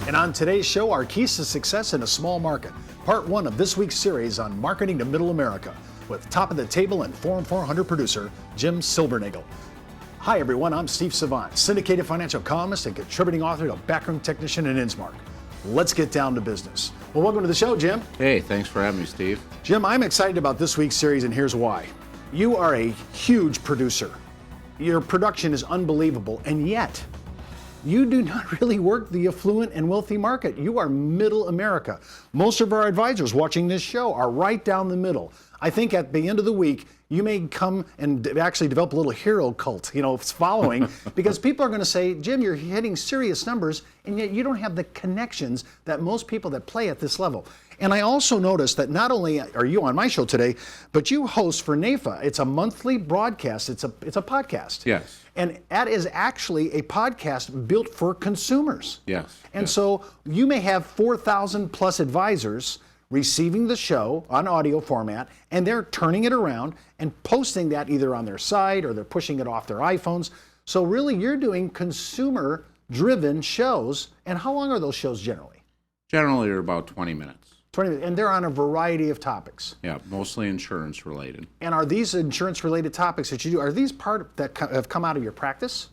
And on today's show, our keys to success in a small market. Part 1 of this week's series on marketing to Middle America with top of the table and Forum 400 producer, Jim Silbernagel. Hi everyone, I'm Steve Savant, syndicated financial columnist and contributing author to Backroom Technician and Innsmark. Let's get down to business. Well, welcome to the show, Jim. Hey, thanks for having me, Steve. Jim, I'm excited about this week's series, and here's why. You are a huge producer. Your production is unbelievable, and yet you do not really work the affluent and wealthy market. You are middle America. Most of our advisors watching this show are right down the middle. I think at the end of the week, you may come and actually develop a little hero cult, following, because people are going to say, Jim, you're hitting serious numbers, and yet you don't have the connections that most people that play at this level. And I also noticed that not only are you on my show today, but you host for NAFA. It's a monthly broadcast. It's a podcast. Yes. And that is actually a podcast built for consumers. Yes. And so you may have 4,000 plus advisors receiving the show on audio format, and they're turning it around and posting that either on their site or they're pushing it off their iPhones. So really you're doing consumer-driven shows. And how long are those shows generally? Generally they're about 20 minutes. 20 minutes. And they're on a variety of topics. Yeah, mostly insurance related. And are these insurance-related topics that you do, are these part that have come out of your practice?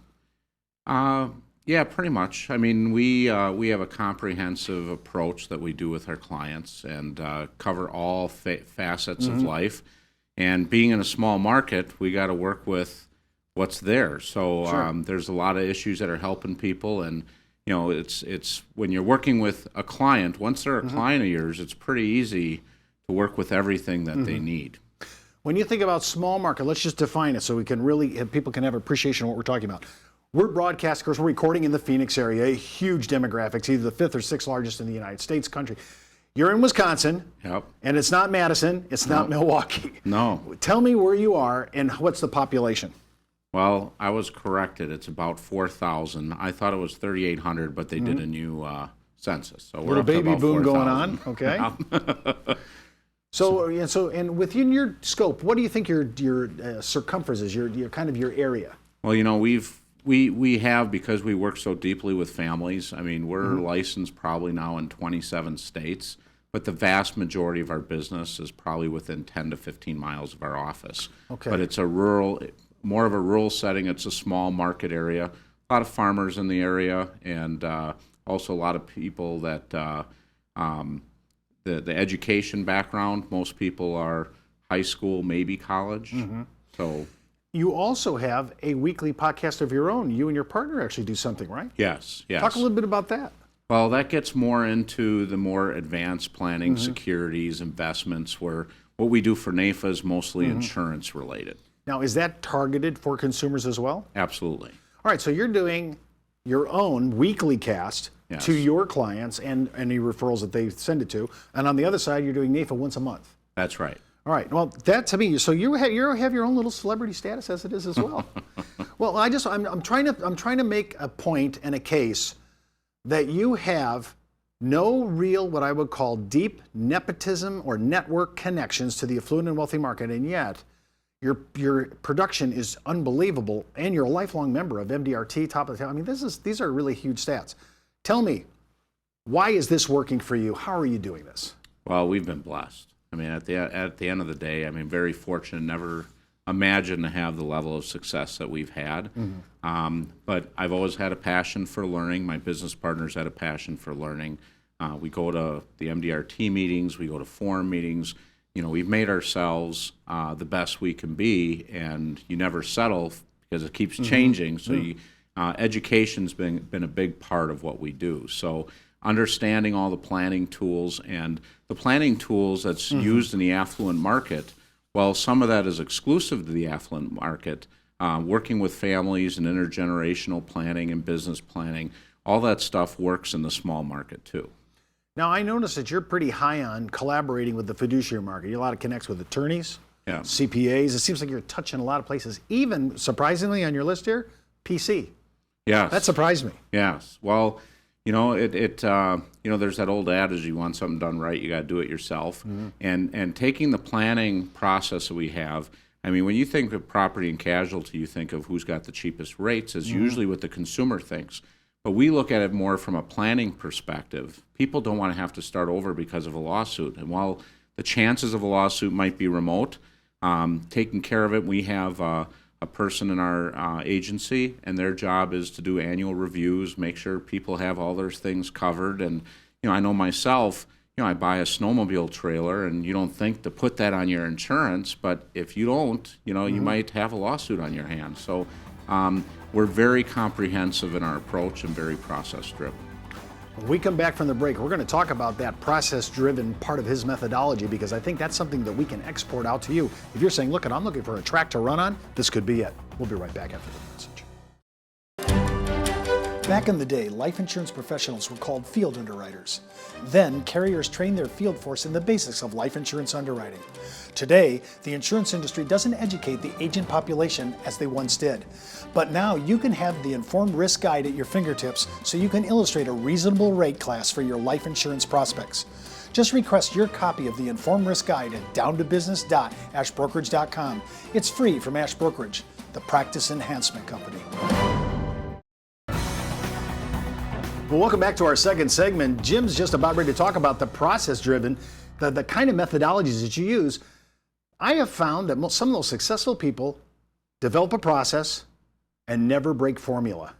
Yeah, pretty much. I mean, we have a comprehensive approach that we do with our clients and cover all facets of life. And being in a small market, we got to work with what's there. So Sure. There's a lot of issues that are helping people, and it's when you're working with a client, once they're a client of yours, it's pretty easy to work with everything that they need. When you think about small market, let's just define it so we can really, people can have appreciation of what we're talking about. We're broadcast, of course, we're recording in the Phoenix area, a huge demographics, either the 5th or 6th largest in the United States country. You're in Wisconsin, Yep. and it's not Madison, it's not Milwaukee. No. Tell me where you are and what's the population? Well, I was corrected. It's about 4,000. I thought it was 3,800, but they did a new census. So we're Little up to baby about boom 4,000. going on, okay? So within your scope, what do you think your circumference is, your kind of your area? Well, we have, because we work so deeply with families, I mean, we're licensed probably now in 27 states, but the vast majority of our business is probably within 10 to 15 miles of our office. Okay. But it's more of a rural setting. It's a small market area, a lot of farmers in the area, and also a lot of people that the education background, most people are high school, maybe college. So. You also have a weekly podcast of your own. You and your partner actually do something, right? Yes. Talk a little bit about that. Well, that gets more into the more advanced planning, securities, investments, where what we do for NAFA is mostly insurance related. Now, is that targeted for consumers as well? Absolutely. All right, so you're doing your own weekly cast Yes. to your clients and any referrals that they send it to. And on the other side, you're doing NAFA once a month. That's right. All right. Well, that to me, so you have your own little celebrity status as it is as well. Well, I'm trying to make a point and a case that you have no real, what I would call deep nepotism or network connections to the affluent and wealthy market, and yet your production is unbelievable, and you're a lifelong member of MDRT, top of the town. I mean, these are really huge stats. Tell me, why is this working for you? How are you doing this? Well, we've been blessed. I mean, at the end of the day, I mean, very fortunate. Never imagined to have the level of success that we've had. But I've always had a passion for learning. My business partners had a passion for learning. We go to the MDRT meetings. We go to forum meetings. We've made ourselves the best we can be, and you never settle because it keeps changing. So education's been a big part of what we do. So understanding all the planning tools and the planning tools that's used in the affluent market, well, some of that is exclusive to the affluent market. Working with families and intergenerational planning and business planning, all that stuff works in the small market too. Now, I noticed that you're pretty high on collaborating with the fiduciary market. You have a lot of connects with attorneys, CPAs. It seems like you're touching a lot of places. Even, surprisingly, on your list here, PC. Yes. That surprised me. Yes. Well, there's that old adage, you want something done right, you got to do it yourself. And taking the planning process that we have, I mean, when you think of property and casualty, you think of who's got the cheapest rates, is usually what the consumer thinks. But we look at it more from a planning perspective. People don't want to have to start over because of a lawsuit. And while the chances of a lawsuit might be remote, taking care of it, we have a person in our agency, and their job is to do annual reviews, make sure people have all their things covered. And, I know myself, I buy a snowmobile trailer, and you don't think to put that on your insurance, but if you don't, you might have a lawsuit on your hands. So we're very comprehensive in our approach and very process-driven. When we come back from the break, we're going to talk about that process-driven part of his methodology, because I think that's something that we can export out to you. If you're saying, look, I'm looking for a track to run on, this could be it. We'll be right back after the message. Back in the day, life insurance professionals were called field underwriters. Then, carriers trained their field force in the basics of life insurance underwriting. Today, the insurance industry doesn't educate the agent population as they once did. But now you can have the Informed Risk Guide at your fingertips, so you can illustrate a reasonable rate class for your life insurance prospects. Just request your copy of the Informed Risk Guide at downtobusiness.ashbrokerage.com. It's free from Ash Brokerage, the practice enhancement company. Well, welcome back to our second segment. Jim's just about ready to talk about the process-driven, the kind of methodologies that you use. I have found that some of those successful people develop a process and never break formula.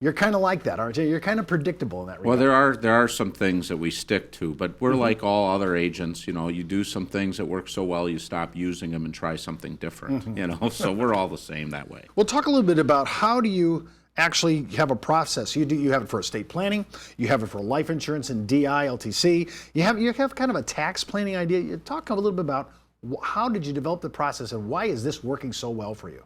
You're kind of like that, aren't you? You're kind of predictable in that regard. Well, there are some things that we stick to, but we're like all other agents. You do some things that work so well, you stop using them and try something different. So we're all the same that way. We'll talk a little bit about how do you actually have a process. You have it for estate planning, you have it for life insurance and DI, LTC. You have kind of a tax planning idea. You talk a little bit about how did you develop the process and why is this working so well for you?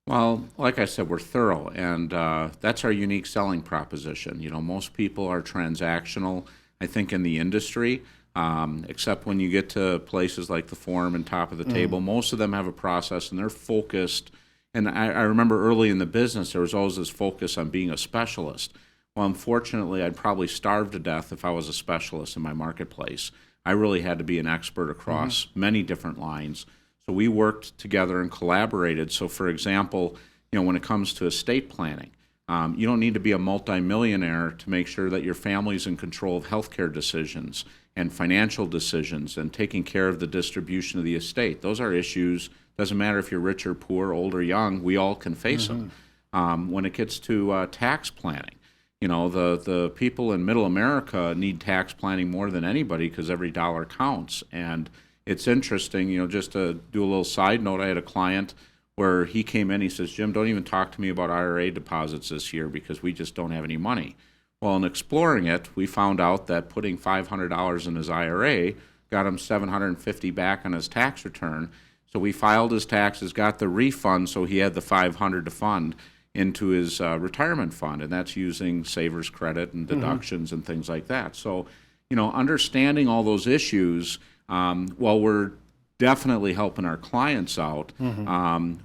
Well, like I said, we're thorough, and that's our unique selling proposition. Most people are transactional, I think, in the industry, except when you get to places like the Forum and Top of the Table. Most of them have a process, and they're focused. And I remember early in the business, there was always this focus on being a specialist. Well, unfortunately, I'd probably starve to death if I was a specialist in my marketplace. I really had to be an expert across many different lines. So we worked together and collaborated. So, for example, when it comes to estate planning, you don't need to be a multimillionaire to make sure that your family's in control of healthcare decisions and financial decisions and taking care of the distribution of the estate. Those are issues. Doesn't matter if you're rich or poor, old or young, we all can face them. When it gets to tax planning, the people in middle America need tax planning more than anybody because every dollar counts. And it's interesting, just to do a little side note, I had a client where he came in, he says, Jim, don't even talk to me about IRA deposits this year because we just don't have any money. Well, in exploring it, we found out that putting $500 in his IRA got him $750 back on his tax return. So we filed his taxes, got the refund, so he had the $500 to fund into his retirement fund, and that's using savers credit and deductions and things like that. So, understanding all those issues, while we're definitely helping our clients out,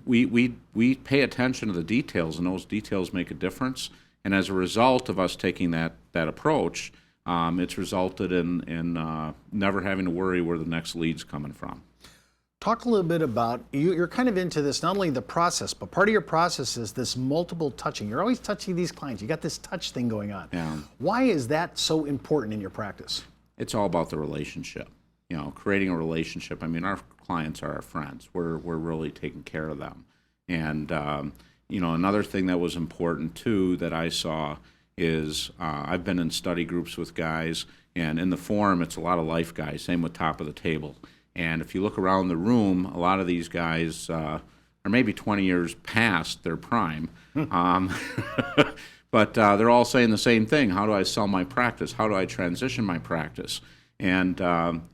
we pay attention to the details, and those details make a difference. And as a result of us taking that approach, it's resulted in never having to worry where the next lead's coming from. Talk a little bit about, you're kind of into this, not only the process, but part of your process is this multiple touching. You're always touching these clients. You got this touch thing going on. Yeah. Why is that so important in your practice? It's all about the relationship. Creating a relationship. I mean, our clients are our friends. We're really taking care of them. And, another thing that was important, too, that I saw is I've been in study groups with guys, and in the Forum, it's a lot of life guys, same with Top of the Table. And if you look around the room, a lot of these guys are maybe 20 years past their prime, but they're all saying the same thing. How do I sell my practice? How do I transition my practice? And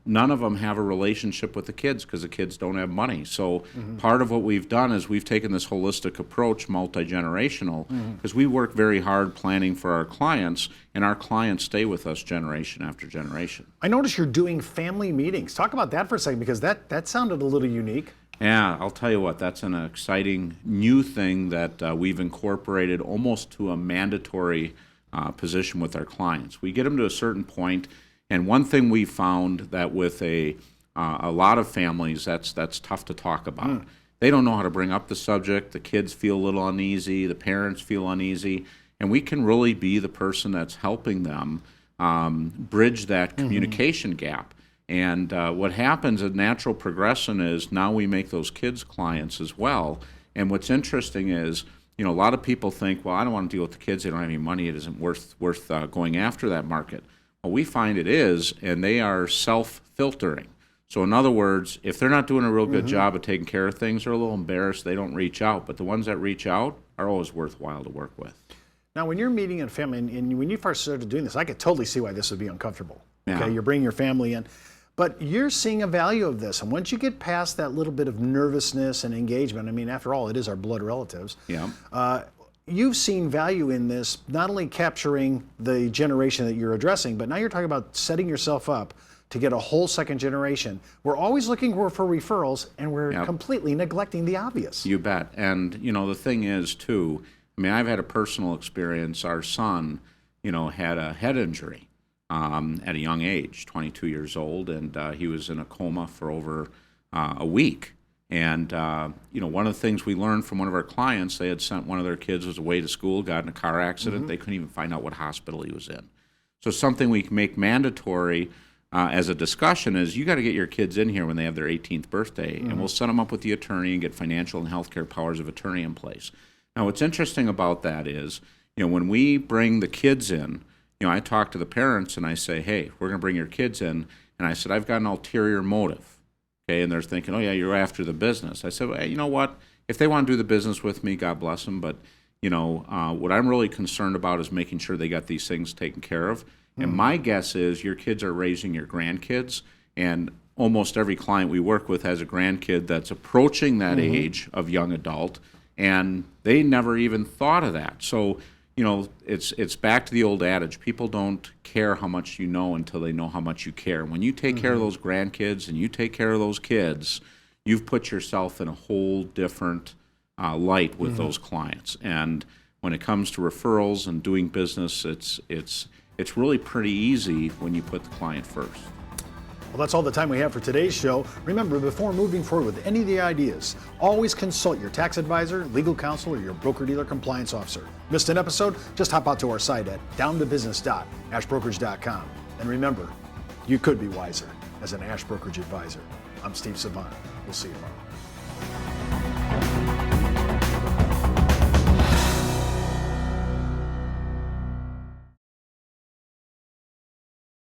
none of them have a relationship with the kids because the kids don't have money. So part of what we've done is we've taken this holistic approach, multi-generational, because we work very hard planning for our clients, and our clients stay with us generation after generation. I notice you're doing family meetings. Talk about that for a second, because that sounded a little unique. Yeah, I'll tell you what, that's an exciting new thing that we've incorporated almost to a mandatory position with our clients. We get them to a certain point. And one thing we found that with a lot of families, that's tough to talk about. They don't know how to bring up the subject. The kids feel a little uneasy. The parents feel uneasy. and we can really be the person that's helping them bridge that communication gap. And what happens, a natural progression is now we make those kids clients as well. And what's interesting is, a lot of people think, well, I don't want to deal with the kids. They don't have any money. It isn't worth going after that market. Well, we find it is, and they are self-filtering. So in other words, if they're not doing a real good job of taking care of things, they're a little embarrassed. They don't reach out. But the ones that reach out are always worthwhile to work with. Now, when you're meeting a family, and when you first started doing this, I could totally see why this would be uncomfortable. Yeah. Okay, you're bringing your family in. But you're seeing a value of this. And once you get past that little bit of nervousness and engagement, I mean, after all, it is our blood relatives. Yeah. You've seen value in this, not only capturing the generation that you're addressing, but now you're talking about setting yourself up to get a whole second generation. We're always looking for referrals, and we're completely neglecting the obvious. You bet. And, the thing is, too, I mean, I've had a personal experience. Our son, had a head injury at a young age, 22 years old, and he was in a coma for over a week. And, one of the things we learned from one of our clients, they had sent one of their kids was away to school, got in a car accident. They couldn't even find out what hospital he was in. So something we can make mandatory as a discussion is you got to get your kids in here when they have their 18th birthday, and we'll set them up with the attorney and get financial and healthcare powers of attorney in place. Now, what's interesting about that is, when we bring the kids in, I talk to the parents and I say, hey, we're going to bring your kids in. And I said, I've got an ulterior motive. Okay, and they're thinking, oh, yeah, you're after the business. I said, well, you know what? If they want to do the business with me, God bless them. But, what I'm really concerned about is making sure they got these things taken care of. And my guess is your kids are raising your grandkids. And almost every client we work with has a grandkid that's approaching that age of young adult. And they never even thought of that. So, it's back to the old adage. People don't care how much you know until they know how much you care. When you take care of those grandkids and you take care of those kids, you've put yourself in a whole different light with those clients. And when it comes to referrals and doing business, it's really pretty easy when you put the client first. Well, that's all the time we have for today's show. Remember, before moving forward with any of the ideas, always consult your tax advisor, legal counsel, or your broker-dealer compliance officer. Missed an episode? Just hop out to our site at downtobusiness.ashbrokerage.com. And remember, you could be wiser as an Ash Brokerage advisor. I'm Steve Savant. We'll see you tomorrow.